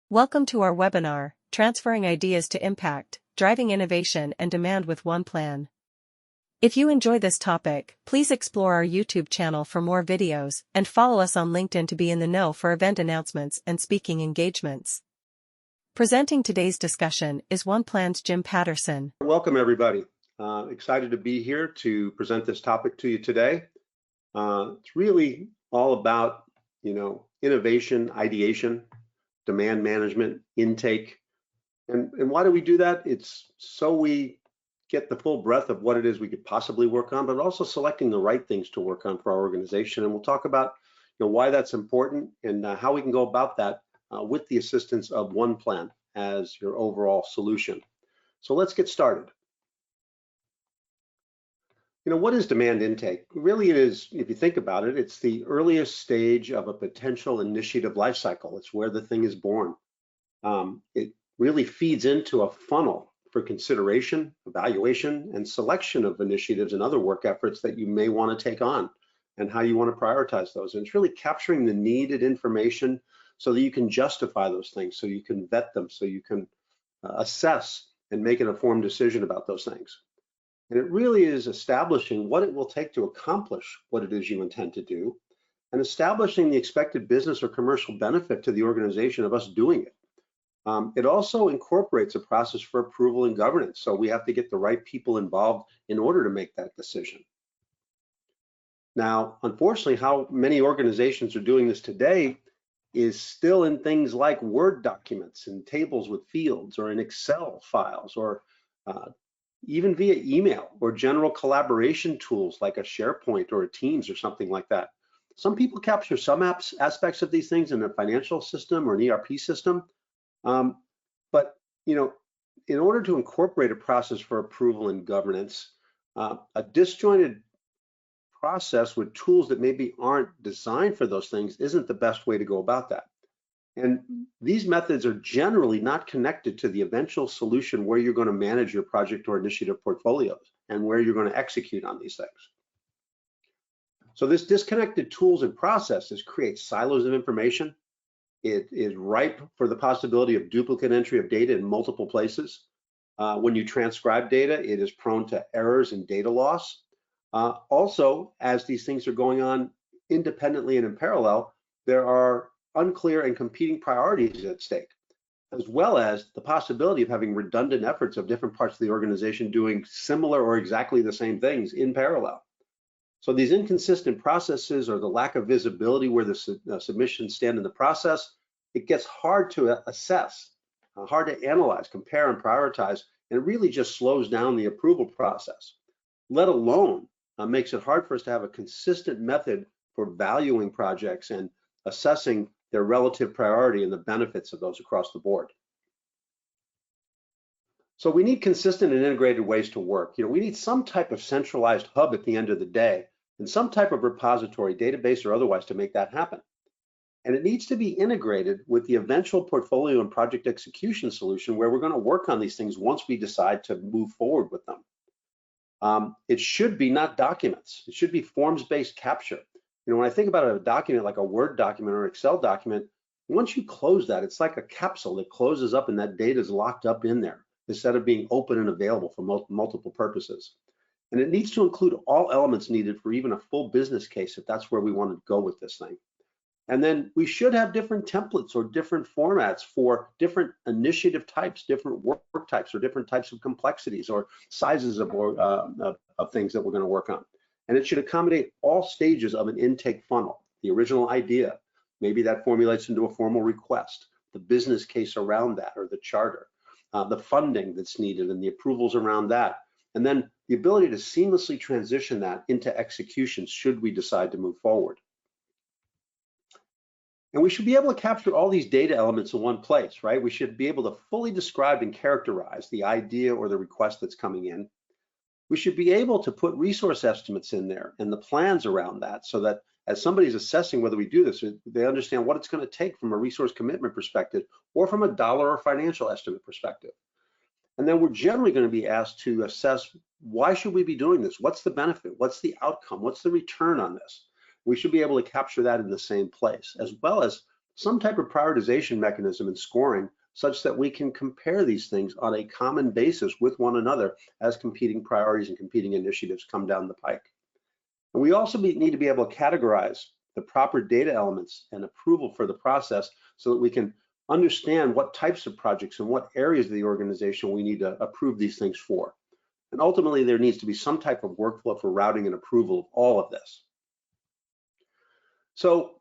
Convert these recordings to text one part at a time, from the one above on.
Welcome to our webinar, Transferring Ideas to Impact, Driving Innovation and Demand with OnePlan. If you enjoy this topic, please explore our YouTube channel for more videos and follow us on LinkedIn to be in the know for event announcements and speaking engagements. Presenting today's discussion is OnePlan's Jim Patterson. Welcome, everybody. Excited to be here to present this topic to you today. It's really all about, innovation, ideation, demand management, intake. And why do we do that? It's so we get the full breadth of what it is we could possibly work on, but also selecting the right things to work on for our organization. And we'll talk about why that's important and how we can go about that with the assistance of OnePlan as your overall solution. So let's get started. What is demand intake? Really, it is, if you think about it, it's the earliest stage of a potential initiative life cycle. It's where the thing is born. It really feeds into a funnel for consideration, evaluation, and selection of initiatives and other work efforts that you may want to take on and how you want to prioritize those. And it's really capturing the needed information so that you can justify those things, so you can vet them, so you can assess and make an informed decision about those things. And it really is establishing what it will take to accomplish what it is you intend to do and establishing the expected business or commercial benefit to the organization of us doing it. It also incorporates a process for approval and governance. So we have to get the right people involved in order to make that decision. Now, unfortunately, how many organizations are doing this today is still in things like Word documents and tables with fields or in Excel files or even via email or general collaboration tools like a SharePoint or a Teams or something like that. Some people capture some aspects of these things in a financial system or an ERP system. But in order to incorporate a process for approval and governance, a disjointed process with tools that maybe aren't designed for those things isn't the best way to go about that. And these methods are generally not connected to the eventual solution where you're going to manage your project or initiative portfolios and where you're going to execute on these things. So this disconnected tools and processes create silos of information. It is ripe for the possibility of duplicate entry of data in multiple places. When you transcribe data, it is prone to errors and data loss. Also, as these things are going on independently and in parallel, there are unclear and competing priorities at stake, as well as the possibility of having redundant efforts of different parts of the organization doing similar or exactly the same things in parallel. So these inconsistent processes or the lack of visibility where the submissions stand in the process, it gets hard to assess, hard to analyze, compare, and prioritize, and it really just slows down the approval process, let alone makes it hard for us to have a consistent method for valuing projects and assessing their relative priority and the benefits of those across the board. So we need consistent and integrated ways to work. We need some type of centralized hub at the end of the day and some type of repository, database or otherwise, to make that happen. And it needs to be integrated with the eventual portfolio and project execution solution where we're going to work on these things once we decide to move forward with them. It should be not documents. It should be forms-based capture. When I think about a document like a Word document or Excel document, once you close that, it's like a capsule that closes up and that data is locked up in there instead of being open and available for multiple purposes. And it needs to include all elements needed for even a full business case if that's where we want to go with this thing. And then we should have different templates or different formats for different initiative types, different work types, or different types of complexities or sizes of things that we're going to work on. And it should accommodate all stages of an intake funnel, the original idea, maybe that formulates into a formal request, the business case around that or the charter, the funding that's needed and the approvals around that, and then the ability to seamlessly transition that into execution should we decide to move forward. And we should be able to capture all these data elements in one place, right? We should be able to fully describe and characterize the idea or the request that's coming in. We should be able to put resource estimates in there and the plans around that so that as somebody's assessing whether we do this, they understand what it's going to take from a resource commitment perspective or from a dollar or financial estimate perspective. And then we're generally going to be asked to assess, why should we be doing this? What's the benefit? What's the outcome? What's the return on this? We should be able to capture that in the same place, as well as some type of prioritization mechanism and scoring such that we can compare these things on a common basis with one another as competing priorities and competing initiatives come down the pike. And we also need to be able to categorize the proper data elements and approval for the process so that we can understand what types of projects and what areas of the organization we need to approve these things for. And ultimately, there needs to be some type of workflow for routing and approval of all of this. So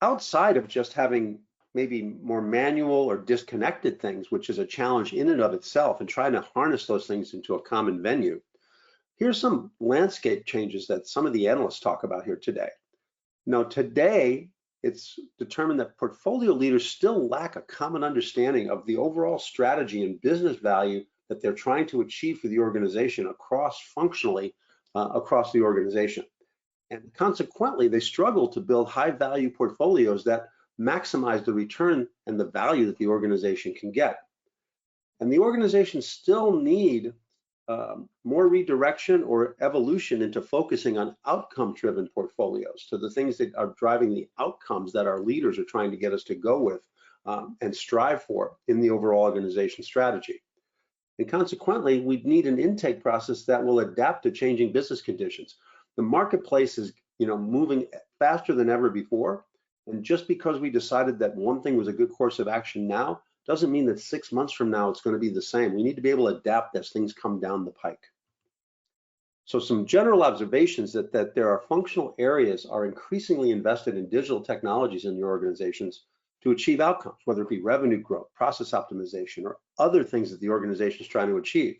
outside of just having maybe more manual or disconnected things, which is a challenge in and of itself, and trying to harness those things into a common venue, here's some landscape changes that some of the analysts talk about here today. Now, today, it's determined that portfolio leaders still lack a common understanding of the overall strategy and business value that they're trying to achieve for the organization cross-functionally across the organization. And consequently, they struggle to build high-value portfolios that maximize the return and the value that the organization can get. And the organizations still need more redirection or evolution into focusing on outcome-driven portfolios, to the things that are driving the outcomes that our leaders are trying to get us to go with and strive for in the overall organization strategy. And consequently, we need an intake process that will adapt to changing business conditions. The marketplace is, moving faster than ever before. And just because we decided that one thing was a good course of action now, doesn't mean that 6 months from now it's going to be the same. We need to be able to adapt as things come down the pike. So some general observations that there are functional areas are increasingly invested in digital technologies in your organizations to achieve outcomes, whether it be revenue growth, process optimization, or other things that the organization is trying to achieve.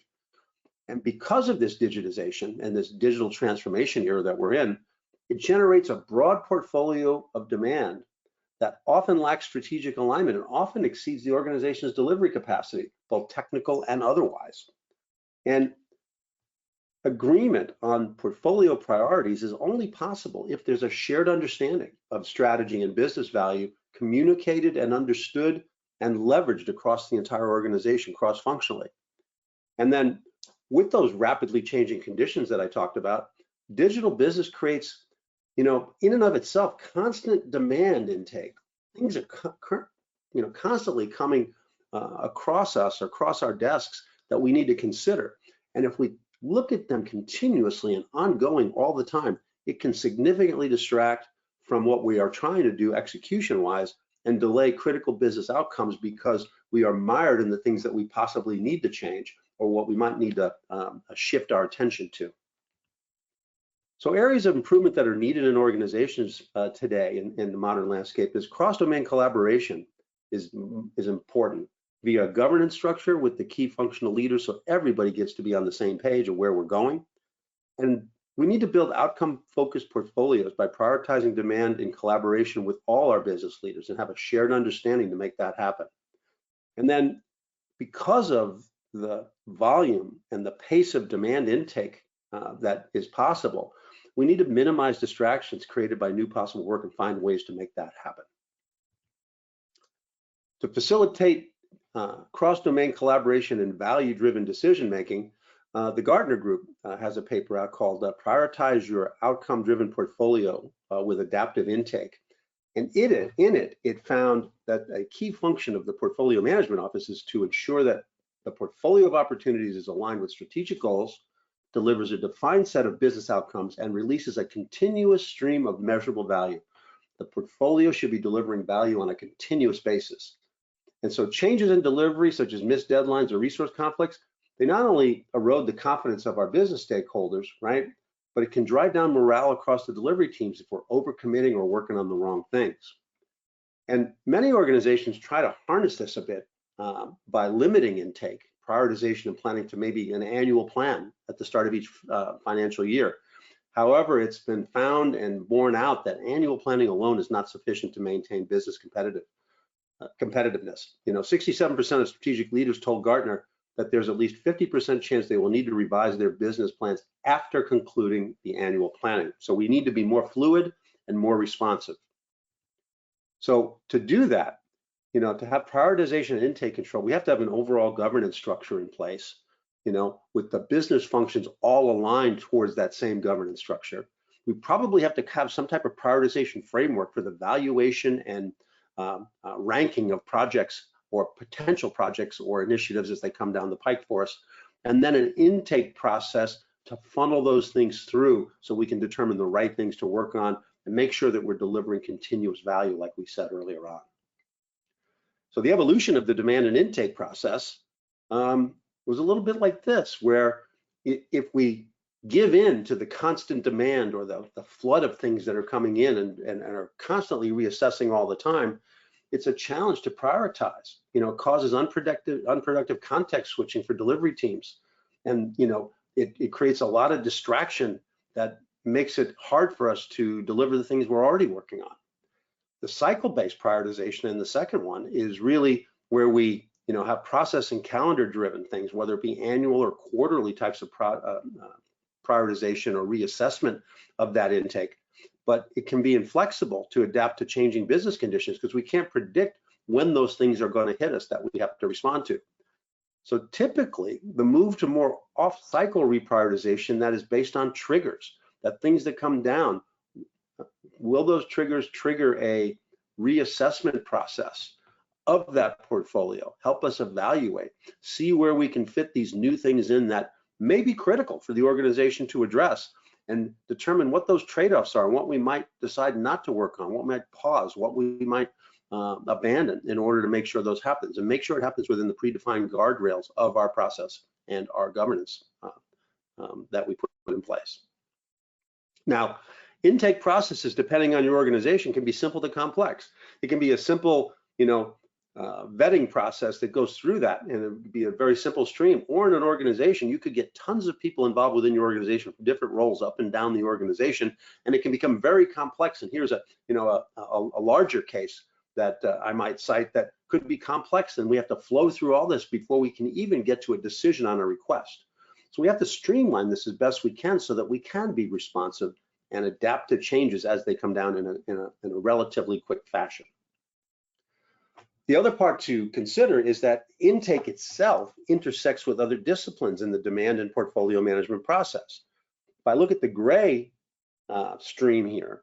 And because of this digitization and this digital transformation era that we're in, it generates a broad portfolio of demand that often lacks strategic alignment and often exceeds the organization's delivery capacity, both technical and otherwise. And agreement on portfolio priorities is only possible if there's a shared understanding of strategy and business value communicated and understood and leveraged across the entire organization cross-functionally. And then with those rapidly changing conditions that I talked about, digital business creates, in and of itself, constant demand intake. Things are, constantly coming across us, across our desks that we need to consider. And if we look at them continuously and ongoing all the time, it can significantly distract from what we are trying to do execution-wise and delay critical business outcomes because we are mired in the things that we possibly need to change or what we might need to shift our attention to. So areas of improvement that are needed in organizations today in the modern landscape is cross-domain collaboration is important via a governance structure with the key functional leaders so everybody gets to be on the same page of where we're going. And we need to build outcome-focused portfolios by prioritizing demand in collaboration with all our business leaders and have a shared understanding to make that happen. And then because of the volume and the pace of demand intake that is possible, we need to minimize distractions created by new possible work and find ways to make that happen. To facilitate cross-domain collaboration and value-driven decision-making, the Gartner Group has a paper out called Prioritize Your Outcome-Driven Portfolio with Adaptive Intake. And in it, it found that a key function of the Portfolio Management Office is to ensure that the portfolio of opportunities is aligned with strategic goals, delivers a defined set of business outcomes, and releases a continuous stream of measurable value. The portfolio should be delivering value on a continuous basis. And so changes in delivery, such as missed deadlines or resource conflicts, they not only erode the confidence of our business stakeholders, right, but it can drive down morale across the delivery teams if we're overcommitting or working on the wrong things. And many organizations try to harness this a bit by limiting intake, prioritization, and planning to maybe an annual plan at the start of each financial year. However, it's been found and borne out that annual planning alone is not sufficient to maintain business competitiveness. 67% of strategic leaders told Gartner that there's at least 50% chance they will need to revise their business plans after concluding the annual planning. So we need to be more fluid and more responsive. So to do that, to have prioritization and intake control, we have to have an overall governance structure in place, with the business functions all aligned towards that same governance structure. We probably have to have some type of prioritization framework for the valuation and ranking of projects or potential projects or initiatives as they come down the pike for us, and then an intake process to funnel those things through so we can determine the right things to work on and make sure that we're delivering continuous value like we said earlier on. So the evolution of the demand and intake process was a little bit like this, where if we give in to the constant demand or the flood of things that are coming in and are constantly reassessing all the time, it's a challenge to prioritize. You know, it causes unproductive context switching for delivery teams. And, you know, it creates a lot of distraction that makes it hard for us to deliver the things we're already working on. The cycle-based prioritization in the second one is really where we, you know, have process and calendar-driven things, whether it be annual or quarterly types of prioritization or reassessment of that intake. But it can be inflexible to adapt to changing business conditions because we can't predict when those things are going to hit us that we have to respond to. So typically, the move to more off-cycle reprioritization that is based on triggers, that things that come down, will those triggers trigger a reassessment process of that portfolio, help us evaluate, see where we can fit these new things in that may be critical for the organization to address, and determine what those trade-offs are and what we might decide not to work on, what we might pause, what we might abandon in order to make sure those happens, and make sure it happens within the predefined guardrails of our process and our governance that we put in place. Now, intake processes, depending on your organization, can be simple to complex. It can be a simple, you know, vetting process that goes through that, and it would be a very simple stream. Or in an organization, you could get tons of people involved within your organization from different roles up and down the organization, and it can become very complex. And here's a, you know, a larger case that I might cite that could be complex, and we have to flow through all this before we can even get to a decision on a request. So we have to streamline this as best we can so that we can be responsive and adapt to changes as they come down in a relatively quick fashion. The other part to consider is that intake itself intersects with other disciplines in the demand and portfolio management process. If I look at the gray stream here,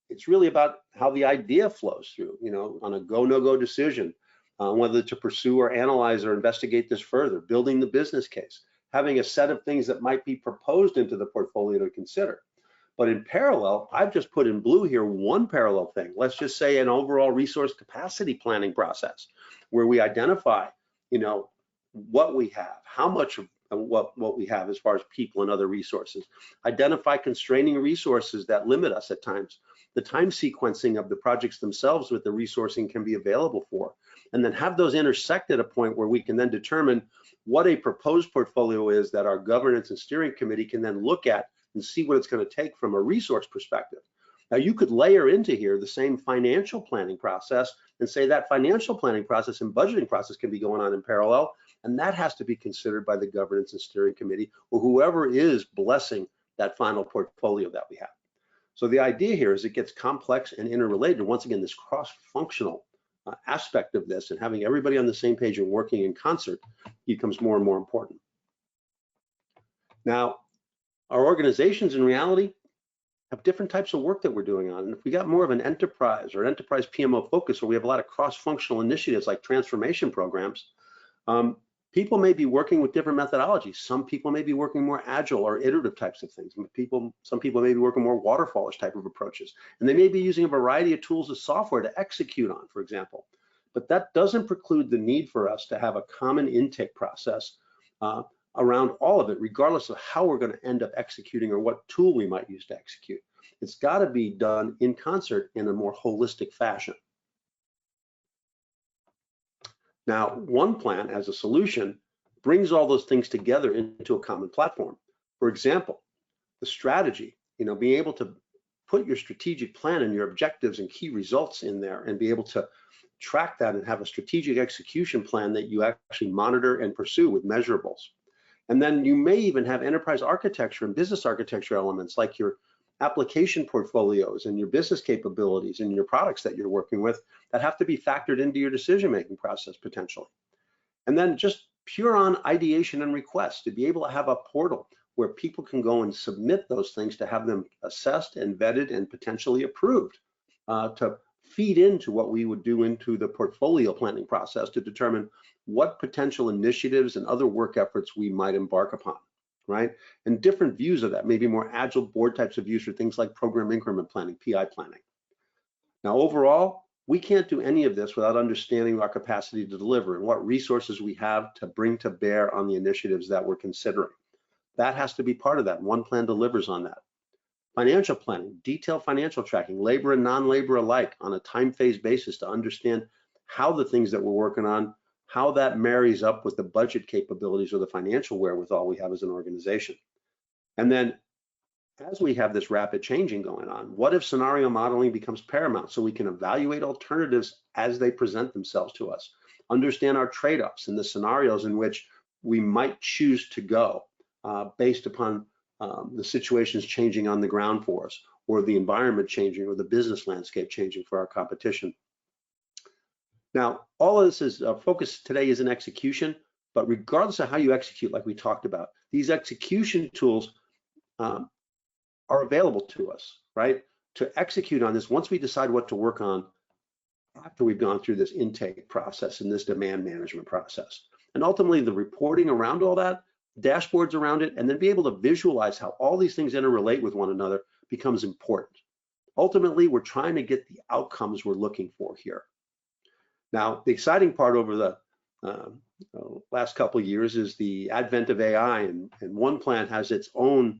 it's really about how the idea flows through, you know, on a go, no-go decision, whether to pursue or analyze or investigate this further, building the business case, having a set of things that might be proposed into the portfolio to consider. But in parallel, I've just put in blue here one parallel thing. Let's just say an overall resource capacity planning process where we identify, you know, what we have, how much of what we have as far as people and other resources, identify constraining resources that limit us at times, the time sequencing of the projects themselves with the resourcing can be available for, and then have those intersect at a point where we can then determine what a proposed portfolio is that our governance and steering committee can then look at and see what it's going to take from a resource perspective. Now, you could layer into here the same financial planning process and say that financial planning process and budgeting process can be going on in parallel, and that has to be considered by the governance and steering committee or whoever is blessing that final portfolio that we have. So the idea here is it gets complex and interrelated. And once again, this cross-functional aspect of this and having everybody on the same page and working in concert becomes more and more important. Now, our organizations in reality have different types of work that we're doing on. And if we got more of an enterprise or enterprise PMO focus, where we have a lot of cross-functional initiatives like transformation programs, people may be working with different methodologies. Some people may be working more agile or iterative types of things. Some people may be working more waterfallish type of approaches. And they may be using a variety of tools of software to execute on, for example. But that doesn't preclude the need for us to have a common intake process around all of it, regardless of how we're going to end up executing or what tool we might use to execute. It's got to be done in concert in a more holistic fashion. Now, OnePlan as a solution brings all those things together into a common platform. For example, the strategy, you know, being able to put your strategic plan and your objectives and key results in there and be able to track that and have a strategic execution plan that you actually monitor and pursue with measurables. And then you may even have enterprise architecture and business architecture elements like your application portfolios and your business capabilities and your products that you're working with that have to be factored into your decision-making process potentially. And then just pure on ideation and request, to be able to have a portal where people can go and submit those things to have them assessed and vetted and potentially approved to feed into what we would do into the portfolio planning process to determine what potential initiatives and other work efforts we might embark upon, right? And different views of that, maybe more agile board types of views for things like program increment planning, PI planning. Now, overall, we can't do any of this without understanding our capacity to deliver and what resources we have to bring to bear on the initiatives that we're considering. That has to be part of that. OnePlan delivers on that. Financial planning, detailed financial tracking, labor and non-labor alike on a time phase basis to understand how the things that we're working on, how that marries up with the budget capabilities or the financial wherewithal we have as an organization. And then as we have this rapid changing going on, what if scenario modeling becomes paramount so we can evaluate alternatives as they present themselves to us, understand our trade-offs and the scenarios in which we might choose to go based upon the situations changing on the ground for us, or the environment changing, or the business landscape changing for our competition. Now, all of this is focus today is in execution, but regardless of how you execute, like we talked about, these execution tools are available to us, right? To execute on this once we decide what to work on after we've gone through this intake process and this demand management process. And ultimately the reporting around all that, dashboards around it, and then be able to visualize how all these things interrelate with one another becomes important. Ultimately, we're trying to get the outcomes we're looking for here. Now, the exciting part over the last couple of years is the advent of AI, and OnePlan has its own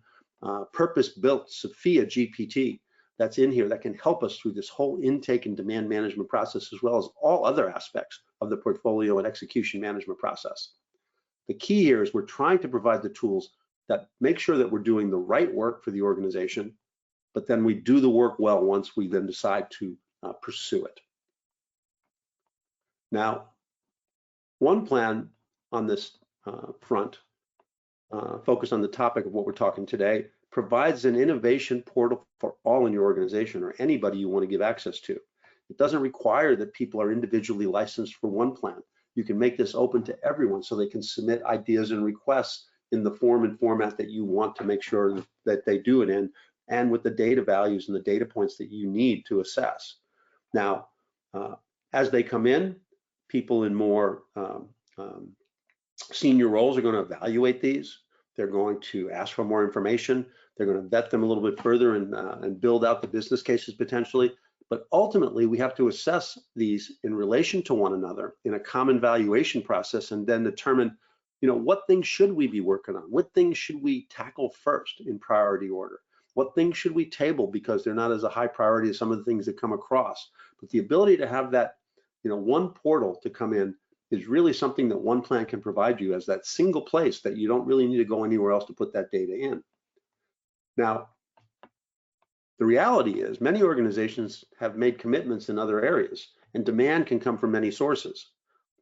purpose-built Sophia GPT that's in here that can help us through this whole intake and demand management process, as well as all other aspects of the portfolio and execution management process. The key here is we're trying to provide the tools that make sure that we're doing the right work for the organization, but then we do the work well once we then decide to pursue it. Now, OnePlan on this front, focused on the topic of what we're talking today, provides an innovation portal for all in your organization or anybody you want to give access to. It doesn't require that people are individually licensed for OnePlan. You can make this open to everyone so they can submit ideas and requests in the form and format that you want to make sure that they do it in, and with the data values and the data points that you need to assess. Now, as they come in, people in more senior roles are going to evaluate these. They're going to ask for more information. They're going to vet them a little bit further and build out the business cases potentially. But ultimately, we have to assess these in relation to one another in a common valuation process, and then determine, what things should we be working on? What things should we tackle first in priority order? What things should we table because they're not as a high priority as some of the things that come across? But the ability to have that, one portal to come in is really something that OnePlan can provide you as that single place that you don't really need to go anywhere else to put that data in. Now, the reality is many organizations have made commitments in other areas, and demand can come from many sources.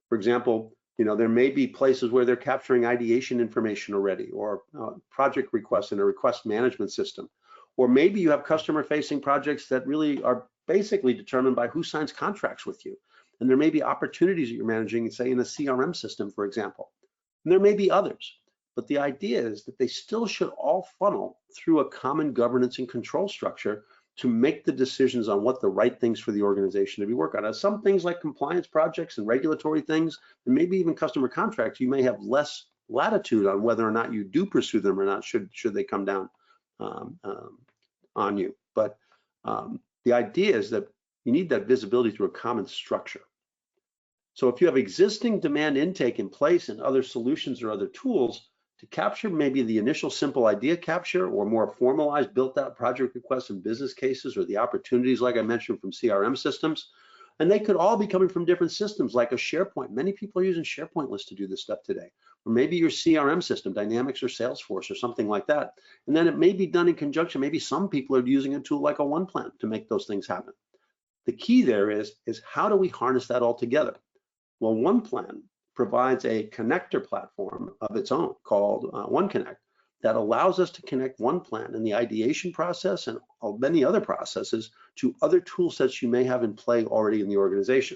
For example, there may be places where they're capturing ideation information already, or project requests in a request management system. Or maybe you have customer-facing projects that really are basically determined by who signs contracts with you. And there may be opportunities that you're managing, say in a CRM system, for example. And there may be others. But the idea is that they still should all funnel through a common governance and control structure to make the decisions on what the right things for the organization to be working on. Some things like compliance projects and regulatory things, and maybe even customer contracts, you may have less latitude on whether or not you do pursue them or not, should they come down on you. But the idea is that you need that visibility through a common structure. So if you have existing demand intake in place and other solutions or other tools to capture maybe the initial simple idea capture, or more formalized built out project requests and business cases, or the opportunities like I mentioned from CRM systems, and they could all be coming from different systems like a SharePoint. Many people are using SharePoint lists to do this stuff today. Or maybe your CRM system, Dynamics or Salesforce or something like that. And then it may be done in conjunction. Maybe some people are using a tool like a OnePlan to make those things happen. The key there is how do we harness that all together? Well, OnePlan provides a connector platform of its own called OneConnect that allows us to connect OnePlan in the ideation process and many other processes to other tool sets you may have in play already in the organization.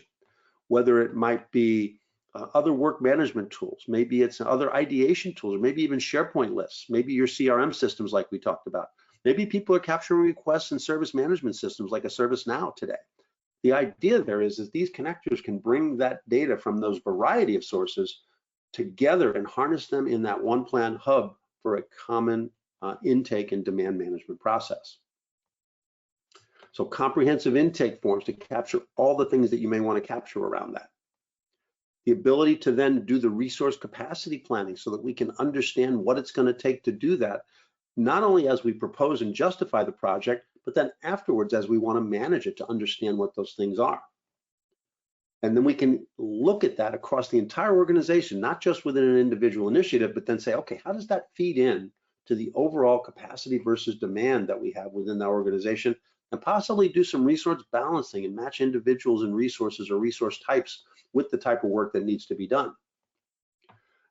Whether it might be other work management tools, maybe it's other ideation tools, or maybe even SharePoint lists, maybe your CRM systems like we talked about. Maybe people are capturing requests in service management systems like a ServiceNow today. The idea there is that these connectors can bring that data from those variety of sources together and harness them in that OnePlan hub for a common intake and demand management process. So comprehensive intake forms to capture all the things that you may want to capture around that. The ability to then do the resource capacity planning so that we can understand what it's going to take to do that, not only as we propose and justify the project, but then afterwards as we want to manage it to understand what those things are. And then we can look at that across the entire organization, not just within an individual initiative, but then say, okay, how does that feed in to the overall capacity versus demand that we have within that organization, and possibly do some resource balancing and match individuals and resources or resource types with the type of work that needs to be done.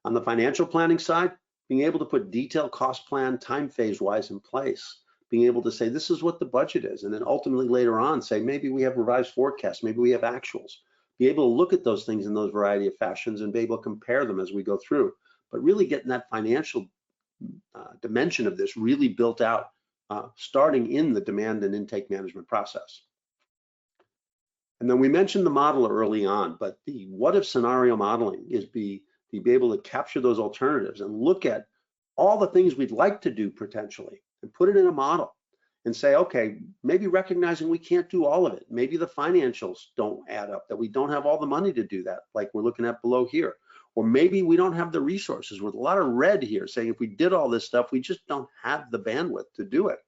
On the financial planning side, being able to put detailed cost plan time phase wise in place, being able to say this is what the budget is, and then ultimately later on say maybe we have revised forecasts, maybe we have actuals. Be able to look at those things in those variety of fashions and be able to compare them as we go through, but really getting that financial dimension of this really built out, starting in the demand and intake management process. And then we mentioned the model early on, but the what if scenario modeling is be able to capture those alternatives and look at all the things we'd like to do potentially and put it in a model and say, okay, maybe recognizing we can't do all of it. Maybe the financials don't add up, that we don't have all the money to do that, like we're looking at below here. Or maybe we don't have the resources, with a lot of red here saying if we did all this stuff, we just don't have the bandwidth to do it.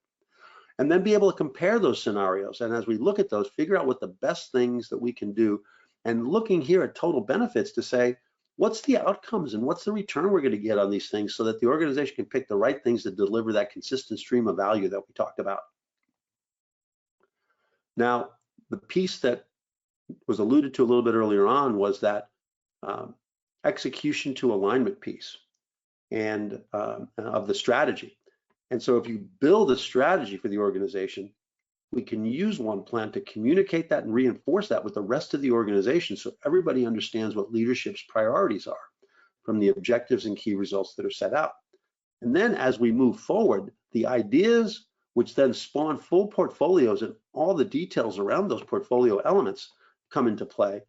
And then be able to compare those scenarios. And as we look at those, figure out what the best things that we can do. And looking here at total benefits to say, what's the outcomes and what's the return we're going to get on these things so that the organization can pick the right things to deliver that consistent stream of value that we talked about. Now, the piece that was alluded to a little bit earlier on was that execution to alignment piece and of the strategy. And so if you build a strategy for the organization, we can use OnePlan to communicate that and reinforce that with the rest of the organization so everybody understands what leadership's priorities are from the objectives and key results that are set out. And then as we move forward, the ideas which then spawn full portfolios and all the details around those portfolio elements come into play,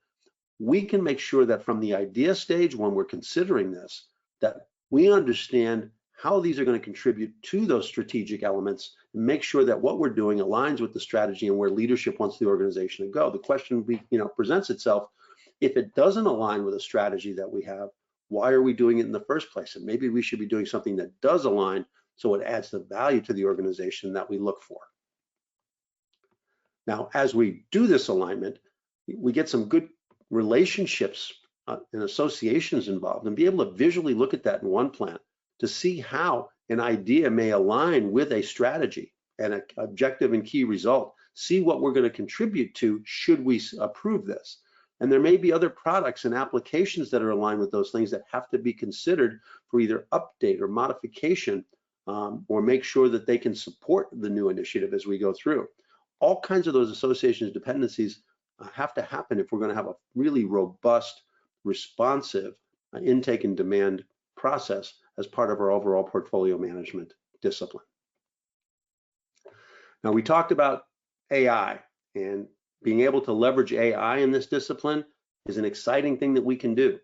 we can make sure that from the idea stage when we're considering this, that we understand how these are going to contribute to those strategic elements and make sure that what we're doing aligns with the strategy and where leadership wants the organization to go. The question presents itself, if it doesn't align with a strategy that we have, why are we doing it in the first place? And maybe we should be doing something that does align so it adds the value to the organization that we look for. Now, as we do this alignment, we get some good relationships and associations involved and be able to visually look at that in OnePlan to see how an idea may align with a strategy and an objective and key result, see what we're going to contribute to should we approve this. And there may be other products and applications that are aligned with those things that have to be considered for either update or modification, or make sure that they can support the new initiative as we go through. All kinds of those associations, dependencies have to happen if we're going to have a really robust, responsive intake and demand process as part of our overall portfolio management discipline. Now, we talked about AI, and being able to leverage AI in this discipline is an exciting thing that we can do.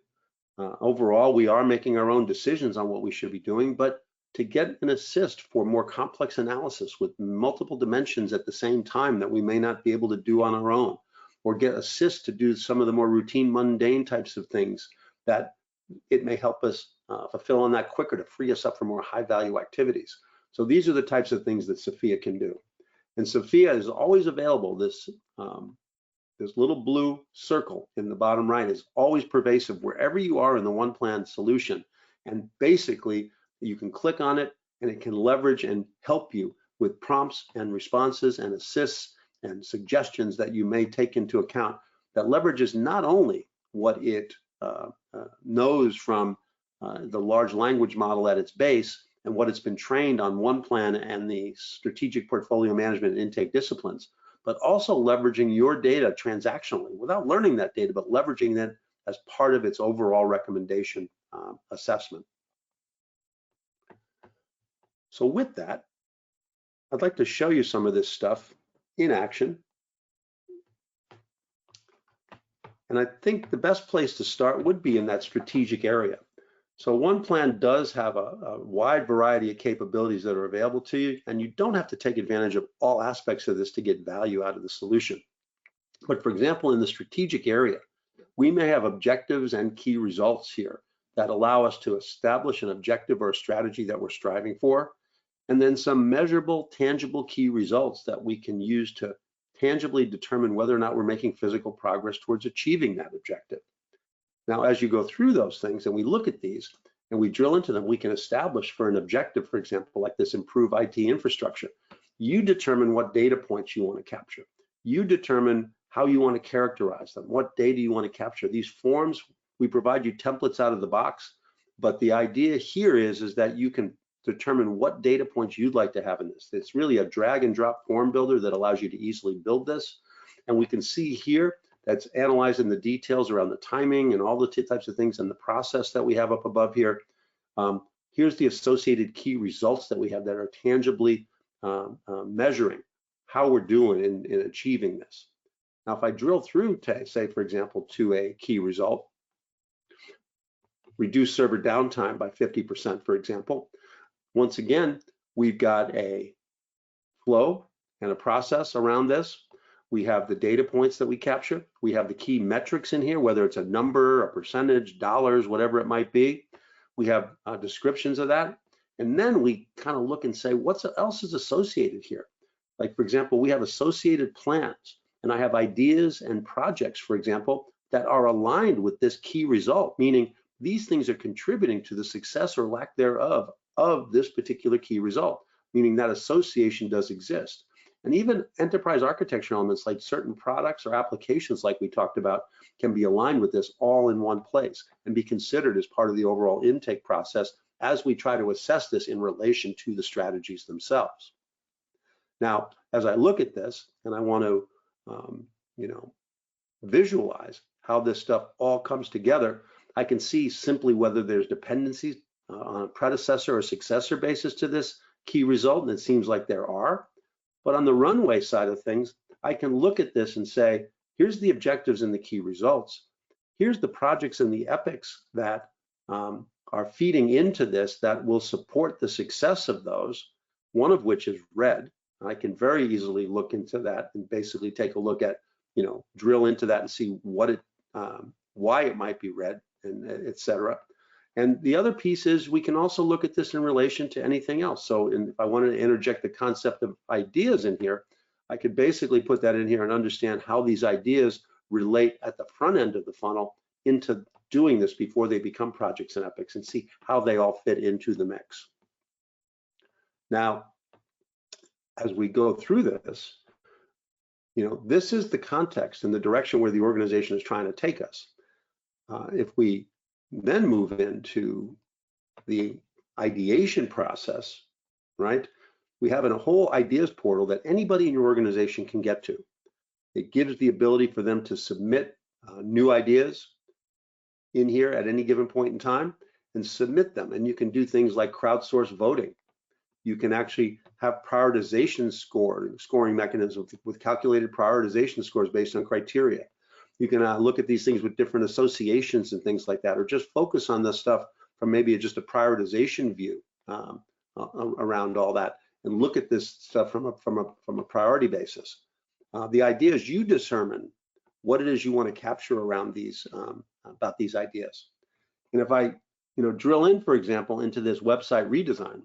Overall, we are making our own decisions on what we should be doing, but to get an assist for more complex analysis with multiple dimensions at the same time that we may not be able to do on our own, or get assist to do some of the more routine, mundane types of things that it may help us fulfill on that quicker to free us up for more high value activities. So these are the types of things that Sophia can do. And Sophia is always available. This little blue circle in the bottom right is always pervasive wherever you are in the OnePlan solution. And basically, you can click on it and it can leverage and help you with prompts and responses and assists and suggestions that you may take into account that leverages not only what it knows from the large language model at its base and what it's been trained on OnePlan and the strategic portfolio management and intake disciplines, but also leveraging your data transactionally without learning that data, but leveraging that as part of its overall recommendation assessment. So with that, I'd like to show you some of this stuff in action. And I think the best place to start would be in that strategic area. So OnePlan does have a wide variety of capabilities that are available to you, and you don't have to take advantage of all aspects of this to get value out of the solution. But for example, in the strategic area, we may have objectives and key results here that allow us to establish an objective or a strategy that we're striving for, and then some measurable, tangible key results that we can use to tangibly determine whether or not we're making physical progress towards achieving that objective. Now, as you go through those things and we look at these and we drill into them, we can establish for an objective, for example, like this improve IT infrastructure. You determine what data points you want to capture. You determine how you want to characterize them. What data you want to capture. These forms, we provide you templates out of the box, but the idea here is that you can determine what data points you'd like to have in this. It's really a drag and drop form builder that allows you to easily build this. And we can see here that's analyzing the details around the timing and all the types of things and the process that we have up above here. Here's the associated key results that we have that are tangibly measuring how we're doing in achieving this. Now, if I drill through to, say, for example, to a key result, reduce server downtime by 50%, for example. Once again, we've got a flow and a process around this. We have the data points that we capture. We have the key metrics in here, whether it's a number, a percentage, dollars, whatever it might be. We have descriptions of that. And then we kind of look and say, what else is associated here? Like, for example, we have associated plans, and I have ideas and projects, for example, that are aligned with this key result, meaning these things are contributing to the success or lack thereof of this particular key result, meaning that association does exist. And even enterprise architecture elements like certain products or applications like we talked about can be aligned with this all in one place and be considered as part of the overall intake process as we try to assess this in relation to the strategies themselves. Now, as I look at this and I want to, visualize how this stuff all comes together, I can see simply whether there's dependencies on a predecessor or successor basis to this key result, and it seems like there are. But on the runway side of things, I can look at this and say, here's the objectives and the key results. Here's the projects and the epics that are feeding into this that will support the success of those, one of which is red. I can very easily look into that and basically take a look at, drill into that and see what why it might be red, and et cetera. And the other piece is we can also look at this in relation to anything else. So if I wanted to interject the concept of ideas in here, I could basically put that in here and understand how these ideas relate at the front end of the funnel into doing this before they become projects and epics, and see how they all fit into the mix. Now, as we go through this, this is the context and the direction where the organization is trying to take us. If we then move into the ideation process, right? We have a whole ideas portal that anybody in your organization can get to. It gives the ability for them to submit new ideas in here at any given point in time and submit them. And you can do things like crowdsource voting. You can actually have prioritization scoring mechanisms with calculated prioritization scores based on criteria. You can look at these things with different associations and things like that, or just focus on this stuff from maybe just a prioritization view around all that, and look at this stuff from a priority basis. The idea is you determine what it is you want to capture around these about these ideas. And if I drill in, for example, into this website redesign,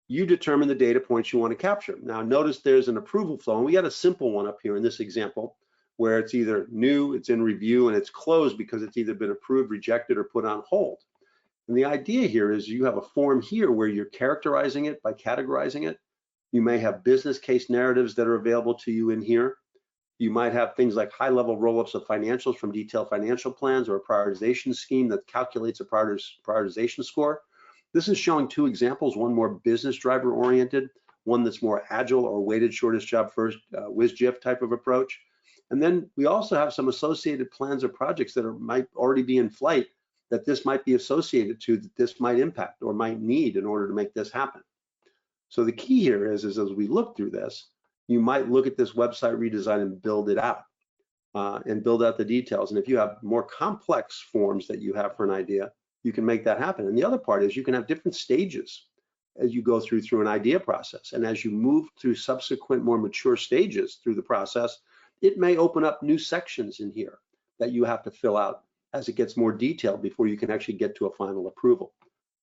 you determine the data points you want to capture. Now notice there's an approval flow, and we got a simple one up here in this example where it's either new, it's in review, and it's closed because it's either been approved, rejected, or put on hold. And the idea here is you have a form here where you're characterizing it by categorizing it. You may have business case narratives that are available to you in here. You might have things like high-level roll-ups of financials from detailed financial plans, or a prioritization scheme that calculates a prioritization score. This is showing two examples, one more business driver oriented, one that's more agile or weighted shortest job first, WSJF type of approach. And then we also have some associated plans or projects that might already be in flight that this might be associated to, that this might impact or might need in order to make this happen. So the key here is as we look through this, you might look at this website redesign and build it out. and build out the details. And if you have more complex forms that you have for an idea, you can make that happen. And the other part is you can have different stages as you go through an idea process. And as you move through subsequent more mature stages through the process, it may open up new sections in here that you have to fill out as it gets more detailed before you can actually get to a final approval.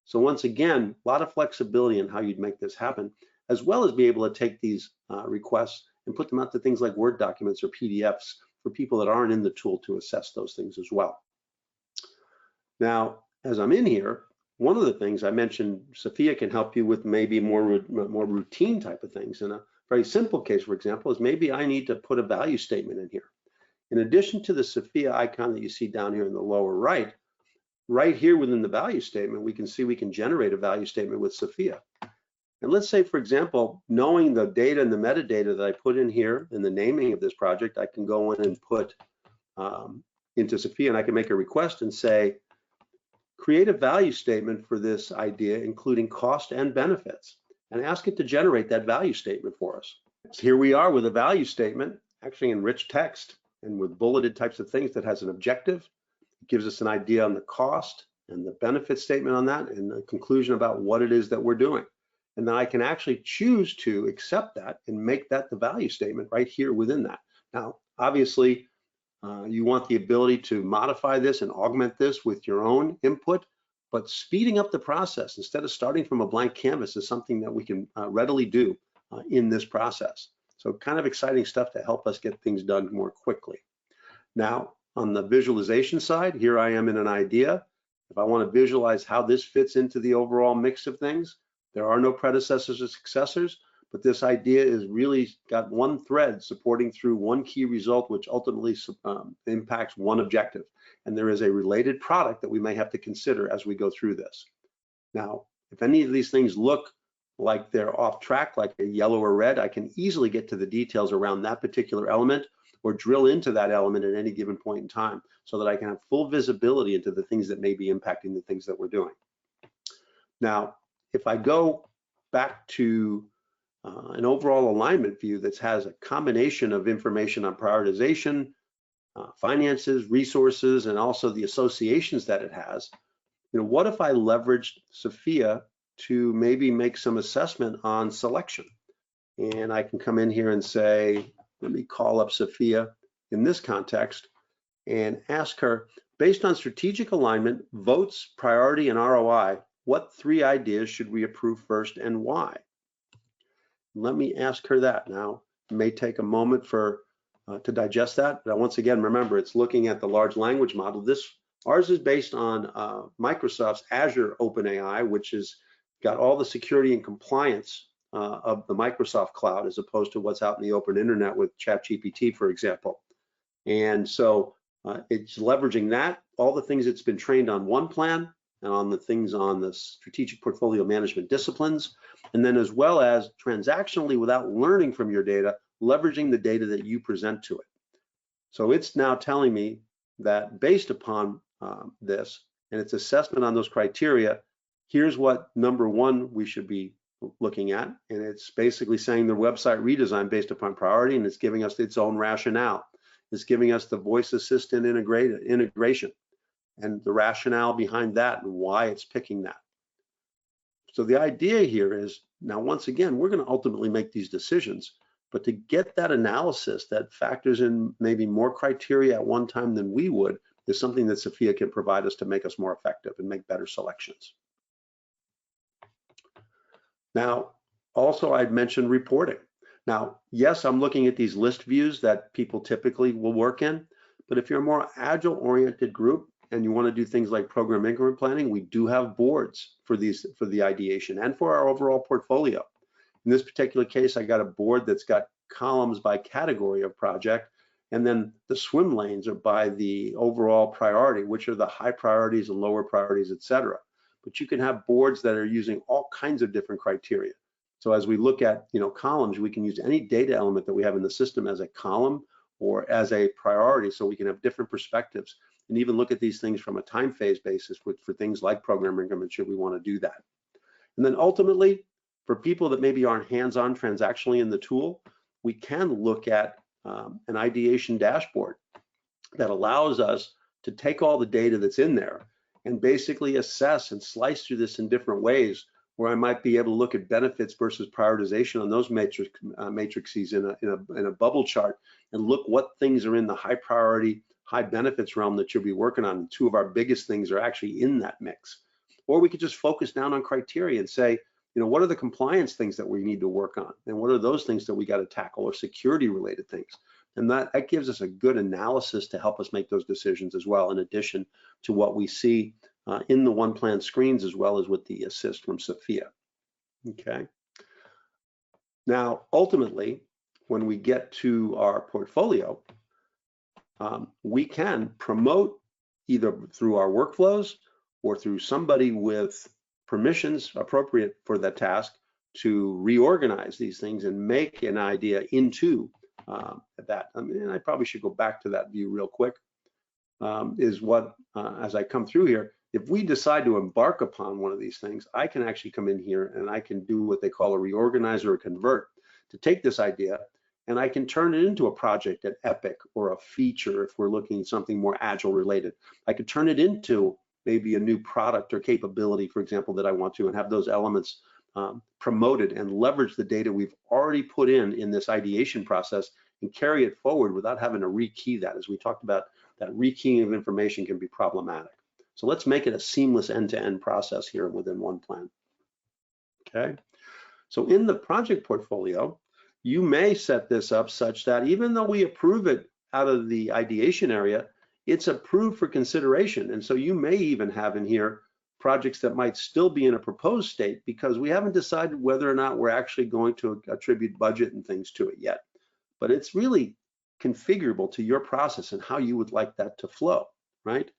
So once again, a lot of flexibility in how you'd make this happen, as well as be able to take these requests and put them out to things like Word documents or PDFs for people that aren't in the tool to assess those things as well. Now, as I'm in here, one of the things I mentioned, Sophia can help you with maybe more routine type of things. And a very simple case, for example, is maybe I need to put a value statement in here. In addition to the Sophia icon that you see down here in the lower right, right here within the value statement, we can see we can generate a value statement with Sophia. And let's say, for example, knowing the data and the metadata that I put in here and the naming of this project, I can go in and put into Sophia, and I can make a request and say, create a value statement for this idea, including cost and benefits, and ask it to generate that value statement for us. So here we are with a value statement, actually in rich text and with bulleted types of things that has an objective. It gives us an idea on the cost and the benefit statement on that, and the conclusion about what it is that we're doing. And then I can actually choose to accept that and make that the value statement right here within that. Now, obviously, you want the ability to modify this and augment this with your own input, but speeding up the process instead of starting from a blank canvas is something that we can readily do in this process. So kind of exciting stuff to help us get things done more quickly. Now, on the visualization side, here I am in an idea. If I want to visualize how this fits into the overall mix of things, there are no predecessors or successors, but this idea is really got one thread supporting through one key result, which ultimately impacts one objective. And there is a related product that we may have to consider as we go through this. Now, if any of these things look like they're off track, like a yellow or red, I can easily get to the details around that particular element or drill into that element at any given point in time so that I can have full visibility into the things that may be impacting the things that we're doing. Now, if I go back to an overall alignment view that has a combination of information on prioritization, finances, resources, and also the associations that it has, what if I leveraged Sophia to maybe make some assessment on selection? And I can come in here and say, let me call up Sophia in this context and ask her, based on strategic alignment, votes, priority, and ROI, what 3 ideas should we approve first and why? Let me ask her that now. It may take a moment for to digest that, but once again, remember, it's looking at the large language model. Ours is based on Microsoft's Azure OpenAI, which has got all the security and compliance of the Microsoft cloud, as opposed to what's out in the open internet with ChatGPT, for example. And so it's leveraging that, all the things it's been trained on OnePlan, and on the things on the strategic portfolio management disciplines, and then as well as transactionally, without learning from your data, leveraging the data that you present to it. So it's now telling me that based upon this and its assessment on those criteria, here's what number 1 we should be looking at. And it's basically saying the website redesign based upon priority, and it's giving us its own rationale. It's giving us the voice assistant integration and the rationale behind that and why it's picking that. So the idea here is, now once again, we're going to ultimately make these decisions, but to get that analysis that factors in maybe more criteria at one time than we would is something that Sophia can provide us to make us more effective and make better selections. Now, also I'd mentioned reporting. Now, yes, I'm looking at these list views that people typically will work in, but if you're a more agile oriented group, and you want to do things like program increment planning, we do have boards for the ideation and for our overall portfolio. In this particular case, I got a board that's got columns by category of project, and then the swim lanes are by the overall priority, which are the high priorities and lower priorities, etc. But you can have boards that are using all kinds of different criteria. So as we look at columns, we can use any data element that we have in the system as a column or as a priority, so we can have different perspectives and even look at these things from a time phase basis for things like program increment, should we want to do that. And then ultimately, for people that maybe aren't hands-on transactionally in the tool, we can look at an ideation dashboard that allows us to take all the data that's in there and basically assess and slice through this in different ways, where I might be able to look at benefits versus prioritization on those matrices in a bubble chart and look what things are in the high priority, high benefits realm that you'll be working on. Two of our biggest things are actually in that mix. Or we could just focus down on criteria and say, what are the compliance things that we need to work on? And what are those things that we got to tackle, or security related things? And that gives us a good analysis to help us make those decisions as well, in addition to what we see in the OnePlan screens, as well as with the assist from Sophia. Okay. Now, ultimately, when we get to our portfolio, we can promote either through our workflows or through somebody with permissions appropriate for that task to reorganize these things and make an idea into that. And I probably should go back to that view real quick, is what, as I come through here, if we decide to embark upon one of these things, I can actually come in here and I can do what they call a reorganize or a convert, to take this idea and I can turn it into a project at Epic, or a feature if we're looking at something more agile related. I could turn it into maybe a new product or capability, for example, that I want to, and have those elements promoted and leverage the data we've already put in this ideation process and carry it forward without having to rekey that. As we talked about, that rekeying of information can be problematic. So let's make it a seamless end-to-end process here within OnePlan. Okay. So in the project portfolio, you may set this up such that even though we approve it out of the ideation area, it's approved for consideration. And so you may even have in here projects that might still be in a proposed state, because we haven't decided whether or not we're actually going to attribute budget and things to it yet. But it's really configurable to your process and how you would like that to flow, right?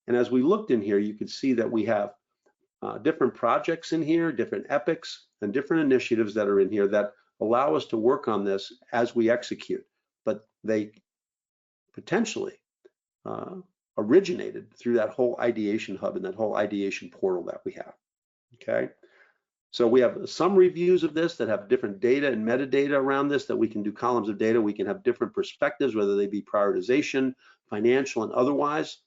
And as we looked in here, you could see that we have different projects in here, different epics, and different initiatives that are in here that allow us to work on this as we execute. But they potentially originated through that whole ideation hub and that whole ideation portal that we have. Okay. So we have some reviews of this that have different data and metadata around this, that we can do columns of data. We can have different perspectives, whether they be prioritization, financial, and otherwise.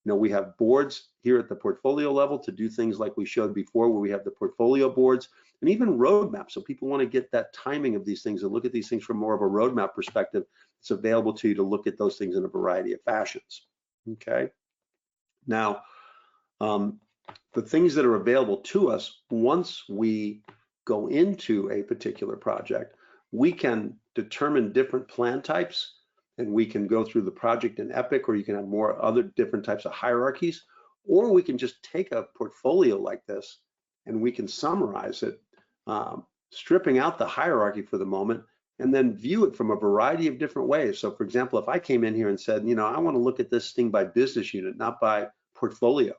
We have boards here at the portfolio level to do things like we showed before, where we have the portfolio boards, and even roadmaps. So people want to get that timing of these things and look at these things from more of a roadmap perspective. It's available to you to look at those things in a variety of fashions. Okay. Now, the things that are available to us once we go into a particular project, we can determine different plan types, and we can go through the project in Epic, or you can have more other different types of hierarchies, or we can just take a portfolio like this and we can summarize it, stripping out the hierarchy for the moment, and then view it from a variety of different ways. So for example, if I came in here and said, I want to look at this thing by business unit, not by portfolio,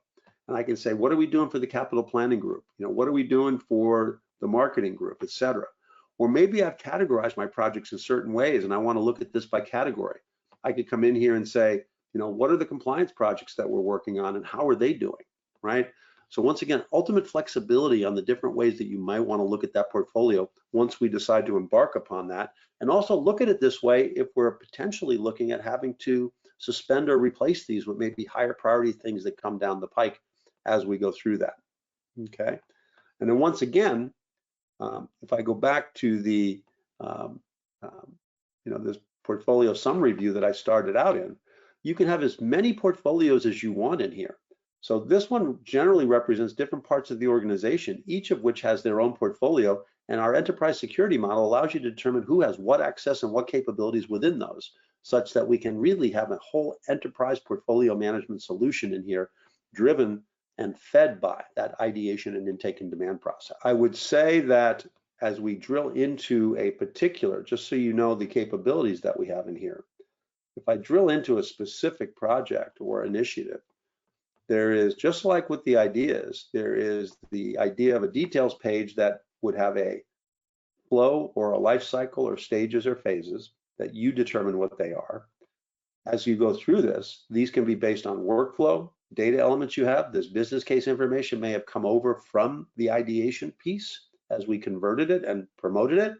and I can say, what are we doing for the capital planning group? What are we doing for the marketing group, et cetera? Or maybe I've categorized my projects in certain ways and I want to look at this by category. I could come in here and say, what are the compliance projects that we're working on and how are they doing, right? So once again, ultimate flexibility on the different ways that you might want to look at that portfolio once we decide to embark upon that. And also look at it this way if we're potentially looking at having to suspend or replace these with maybe higher priority things that come down the pike as we go through that. Okay. And then once again, if I go back to the this portfolio summary view that I started out in, you can have as many portfolios as you want in here. So this one generally represents different parts of the organization, each of which has their own portfolio, and our enterprise security model allows you to determine who has what access and what capabilities within those, such that we can really have a whole enterprise portfolio management solution in here, driven and fed by that ideation and intake and demand process. I would say that as we drill into a particular, just so you know the capabilities that we have in here, if I drill into a specific project or initiative, there is, just like with the ideas, there is the idea of a details page that would have a flow or a life cycle or stages or phases that you determine what they are. As you go through this, these can be based on workflow, data elements you have. This business case information may have come over from the ideation piece as we converted it and promoted it.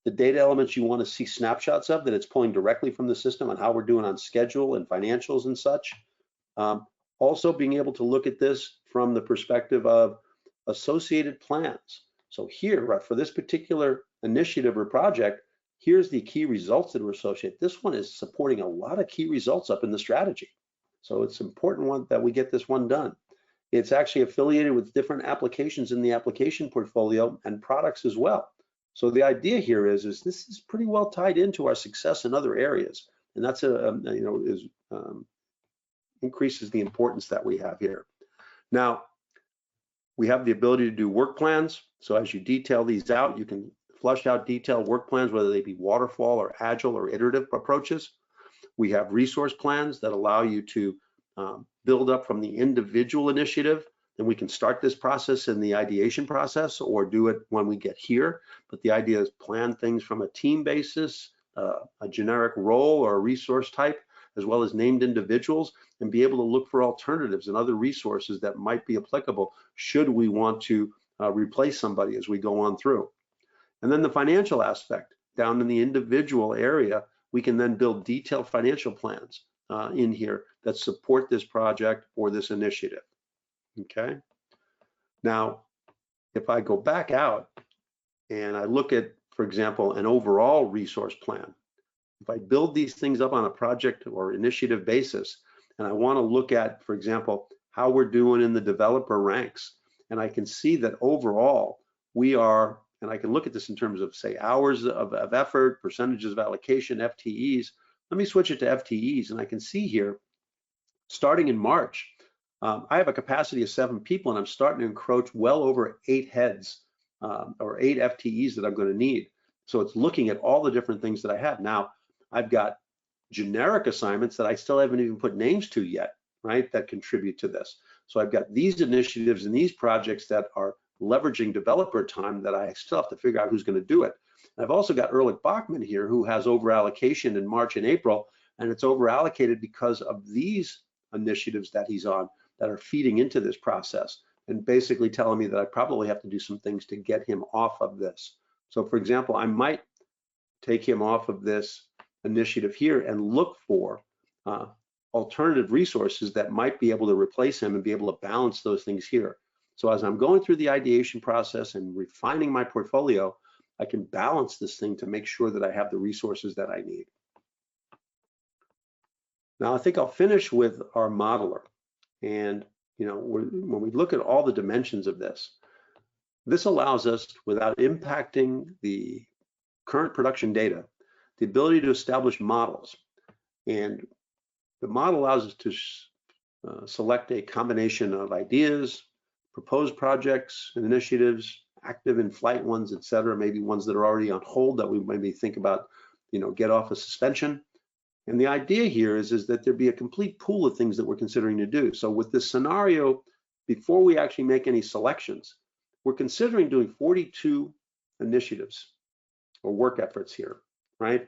the data elements you want to see snapshots of, that it's pulling directly from the system on how we're doing on schedule and financials and such. Also being able to look at this from the perspective of associated plans. So here, right, for this particular initiative or project, here's the key results that are associated. This one is supporting a lot of key results up in the strategy. So it's important that we get this one done. It's actually affiliated with different applications in the application portfolio and products as well. So the idea here is this is pretty well tied into our success in other areas, and that's increases the importance that we have here. Now, we have the ability to do work plans. So as you detail these out, you can flush out detailed work plans, whether they be waterfall or agile or iterative approaches. We have resource plans that allow you to build up from the individual initiative, and we can start this process in the ideation process or do it when we get here. But the idea is plan things from a team basis, a generic role or a resource type, as well as named individuals, and be able to look for alternatives and other resources that might be applicable should we want to replace somebody as we go on through. And then the financial aspect, down in the individual area, we can then build detailed financial plans in here that support this project or this initiative. Okay. Now, if I go back out and I look at, for example, an overall resource plan, if I build these things up on a project or initiative basis, and I want to look at, for example, how we're doing in the developer ranks, and I can see that overall we are, and I can look at this in terms of, say, hours of effort, percentages of allocation, FTEs. Let me switch it to FTEs, and I can see here, starting in March, I have a capacity of 7 people, and I'm starting to encroach well over 8 heads or 8 FTEs that I'm going to need. So it's looking at all the different things that I have. Now, I've got generic assignments that I still haven't even put names to yet, right, that contribute to this. So I've got these initiatives and these projects that are leveraging developer time that I still have to figure out who's going to do it. And I've also got Ehrlich Bachman here, who has over allocation in March and April, and it's over allocated because of these initiatives that he's on that are feeding into this process and basically telling me that I probably have to do some things to get him off of this. So for example, I might take him off of this initiative here and look for alternative resources that might be able to replace him and be able to balance those things here. So as I'm going through the ideation process and refining my portfolio, I can balance this thing to make sure that I have the resources that I need. Now I think I'll finish with our modeler. And when we look at all the dimensions of this, this allows us, without impacting the current production data, the ability to establish models. And the model allows us to select a combination of ideas, proposed projects and initiatives, active and flight ones, et cetera, maybe ones that are already on hold that we maybe think about, get off of suspension. And the idea here is that there be a complete pool of things that we're considering to do. So with this scenario, before we actually make any selections, we're considering doing 42 initiatives or work efforts here, right?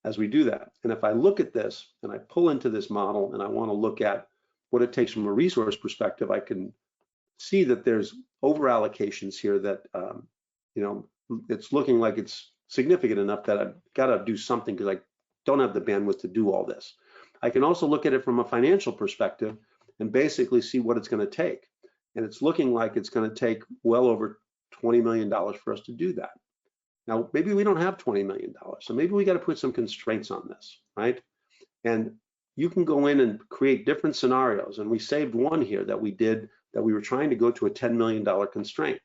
As we do that. And if I look at this and I pull into this model and I want to look at what it takes from a resource perspective, I can see that there's over allocations here that, it's looking like it's significant enough that I've got to do something because I don't have the bandwidth to do all this. I can also look at it from a financial perspective and basically see what it's going to take. And it's looking like it's going to take well over $20 million for us to do that. Now, maybe we don't have $20 million, so maybe we got to put some constraints on this, right? And you can go in and create different scenarios. And we saved one here that we did, that we were trying to go to a $10 million constraint.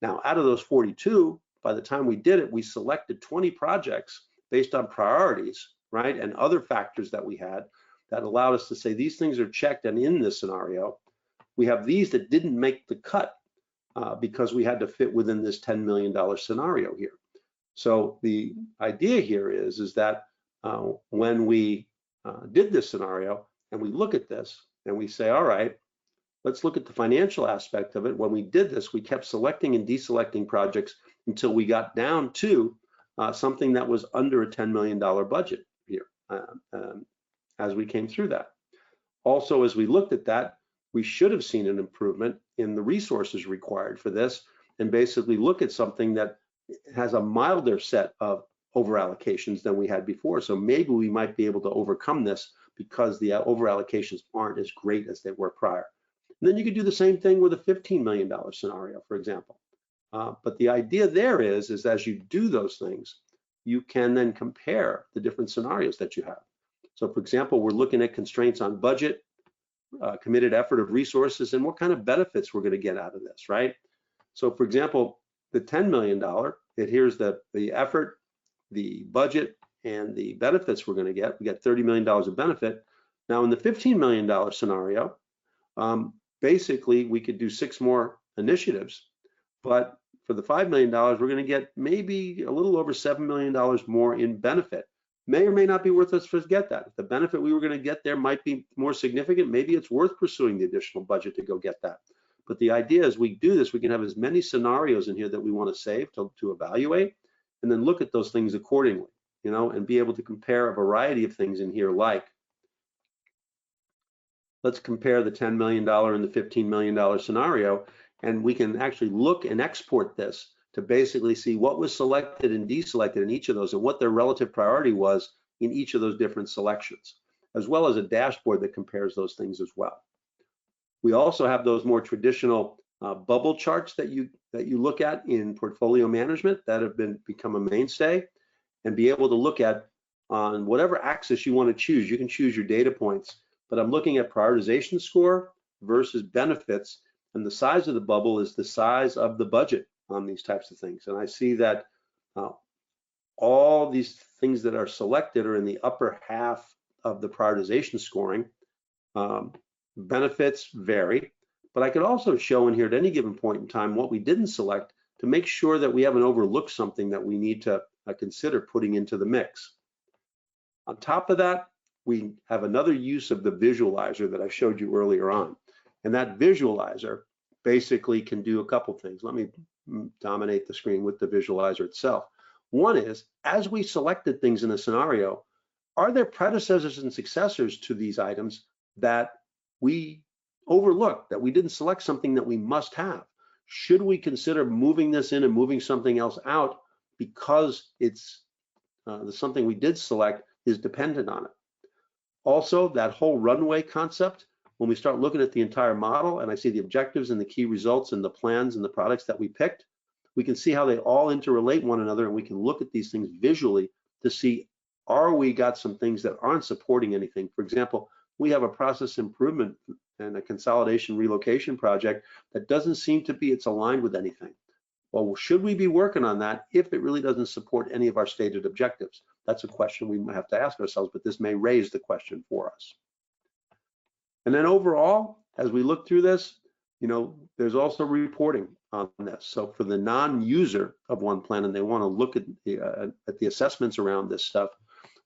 Now, out of those 42, by the time we did it, we selected 20 projects based on priorities, right? And other factors that we had that allowed us to say these things are checked, and in this scenario, we have these that didn't make the cut because we had to fit within this $10 million scenario here. So the idea here is that when we did this scenario and we look at this and we say, all right, let's look at the financial aspect of it. When we did this, we kept selecting and deselecting projects until we got down to something that was under a $10 million budget here as we came through that. Also, as we looked at that, we should have seen an improvement in the resources required for this and basically look at something that has a milder set of over allocations than we had before. So maybe we might be able to overcome this because the over allocations aren't as great as they were prior. And then you could do the same thing with a $15 million scenario, for example. But the idea there is as you do those things, you can then compare the different scenarios that you have. So for example, we're looking at constraints on budget, committed effort of resources, and what kind of benefits we're going to get out of this, right? So for example, the $10 million, here's the effort, the budget, and the benefits we're going to get. We got $30 million of benefit. Now in the $15 million scenario, basically we could do 6 more initiatives, but for the $5 million, we're going to get maybe a little over $7 million more in benefit. May or may not be worth us to get that. If the benefit we were going to get there might be more significant, maybe it's worth pursuing the additional budget to go get that. But the idea is we do this, we can have as many scenarios in here that we want to save to evaluate, and then look at those things accordingly, you know, and be able to compare a variety of things in here. Like, let's compare the $10 million and the $15 million scenario, and we can actually look and export this to basically see what was selected and deselected in each of those and what their relative priority was in each of those different selections, as well as a dashboard that compares those things as well. We also have those more traditional bubble charts that you look at in portfolio management that have become a mainstay, and be able to look at on whatever axis you want to choose. You can choose your data points, but I'm looking at prioritization score versus benefits, and the size of the bubble is the size of the budget on these types of things. And I see that all these things that are selected are in the upper half of the prioritization scoring. Benefits vary, but I could also show in here at any given point in time what we didn't select to make sure that we haven't overlooked something that we need to consider putting into the mix. On top of that, we have another use of the visualizer that I showed you earlier on. And that visualizer basically can do a couple things. Let me dominate the screen with the visualizer itself. One is, as we selected things in a scenario, are there predecessors and successors to these items that we overlooked, that we didn't select something that we must have? Should we consider moving this in and moving something else out because it's something we did select is dependent on it? Also, that whole runway concept, when we start looking at the entire model and I see the objectives and the key results and the plans and the products that we picked, we can see how they all interrelate one another, and we can look at these things visually to see, are we got some things that aren't supporting anything? For example, we have a process improvement and a consolidation relocation project that doesn't seem to be, it's aligned with anything. Well, should we be working on that if it really doesn't support any of our stated objectives? That's a question we might have to ask ourselves, but this may raise the question for us. And then overall, as we look through this, you know, there's also reporting on this. So for the non-user of OnePlan and they want to look at the assessments around this stuff,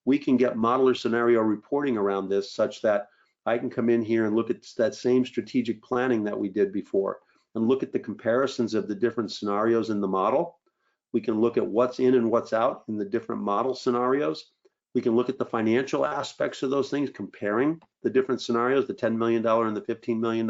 we can get model or scenario reporting around this such that I can come in here and look at that same strategic planning that we did before and look at the comparisons of the different scenarios in the model. We can look at what's in and what's out in the different model scenarios. We can look at the financial aspects of those things, comparing the different scenarios, the $10 million and the $15 million,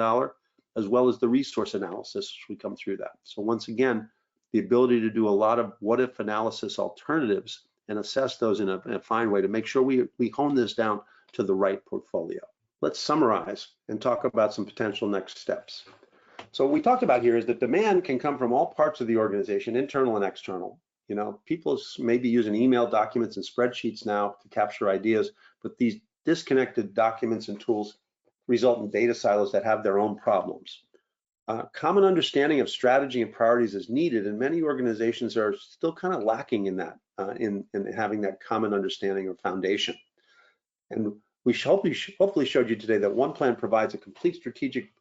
as well as the resource analysis as we come through that. So once again, the ability to do a lot of what if analysis alternatives and assess those in a fine way to make sure we hone this down to the right portfolio. Let's summarize and talk about some potential next steps. So what we talked about here is that demand can come from all parts of the organization, internal and external. You know, people may be using email documents and spreadsheets now to capture ideas, but these disconnected documents and tools result in data silos that have their own problems. Common understanding of strategy and priorities is needed, and many organizations are still kind of lacking in that, in having that common understanding or foundation. And we hopefully showed you today that OnePlan provides a complete strategic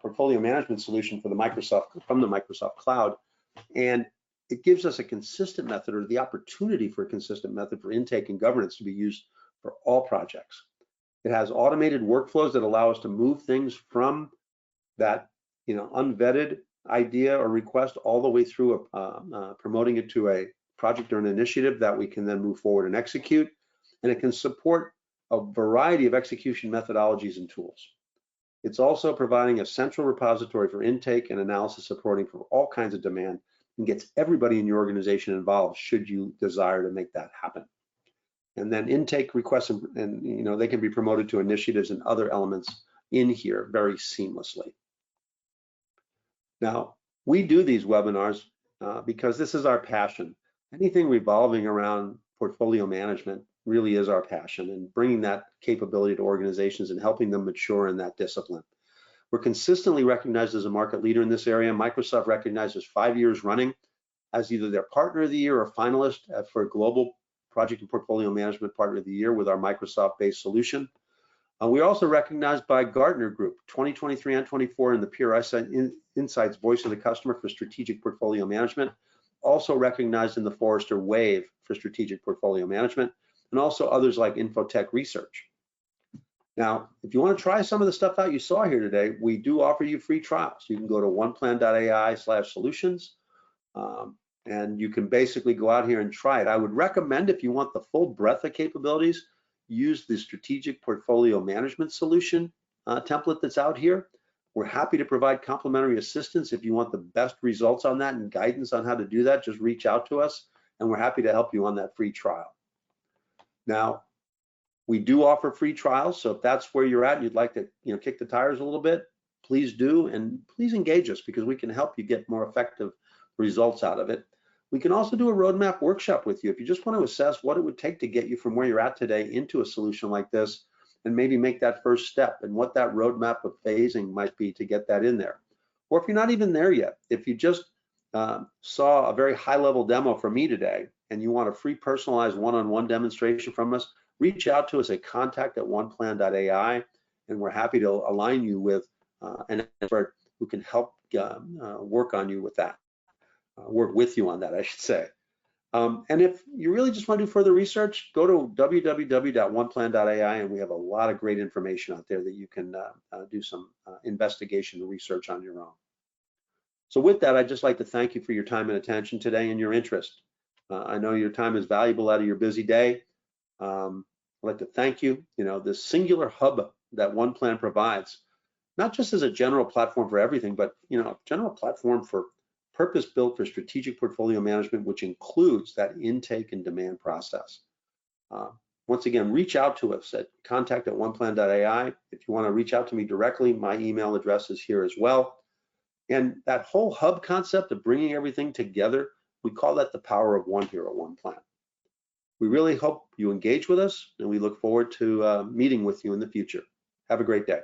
portfolio management solution for from the Microsoft Cloud, and it gives us a consistent method, or the opportunity for a consistent method for intake and governance to be used for all projects. It has automated workflows that allow us to move things from that, you know, unvetted idea or request all the way through promoting it to a project or an initiative that we can then move forward and execute. And it can support a variety of execution methodologies and tools. It's also providing a central repository for intake and analysis supporting for all kinds of demand and gets everybody in your organization involved should you desire to make that happen. And then intake requests and they can be promoted to initiatives and other elements in here very seamlessly. Now, we do these webinars because this is our passion. Anything revolving around portfolio management really is our passion, and bringing that capability to organizations and helping them mature in that discipline. We're consistently recognized as a market leader in this area. Microsoft recognizes 5 years running as either their Partner of the Year or finalist for Global Project and Portfolio Management Partner of the Year with our Microsoft-based solution. We're also recognized by Gartner Group 2023 and 24 in the Pure Insights Voice of the Customer for Strategic Portfolio Management, also recognized in the Forrester Wave for Strategic Portfolio Management, and also others like Infotech Research. Now, if you want to try some of the stuff out you saw here today, we do offer you free trials. You can go to oneplan.ai/solutions, and you can basically go out here and try it. I would recommend, if you want the full breadth of capabilities, use the Strategic Portfolio Management Solution template that's out here. We're happy to provide complimentary assistance. If you want the best results on that and guidance on how to do that, just reach out to us, and we're happy to help you on that free trial. Now, we do offer free trials, so if that's where you're at and you'd like to kick the tires a little bit, please do, and please engage us because we can help you get more effective results out of it. We can also do a roadmap workshop with you if you just want to assess what it would take to get you from where you're at today into a solution like this, and maybe make that first step and what that roadmap of phasing might be to get that in there. Or if you're not even there yet, if you just saw a very high-level demo from me today and you want a free personalized one-on-one demonstration from us, reach out to us at contact@oneplan.ai, and we're happy to align you with an expert who can help work on you with that, work with you on that, I should say. And if you really just want to do further research, go to www.oneplan.ai, and we have a lot of great information out there that you can do some investigation and research on your own. So with that, I'd just like to thank you for your time and attention today and your interest. I know your time is valuable out of your busy day. I'd like to thank you. This singular hub that OnePlan provides, not just as a general platform for everything, but a general platform for purpose-built for strategic portfolio management, which includes that intake and demand process. Once again, reach out to us at contact@oneplan.ai. If you want to reach out to me directly, my email address is here as well. And that whole hub concept of bringing everything together, we call that the power of one here at OnePlan. We really hope you engage with us, and we look forward to meeting with you in the future. Have a great day.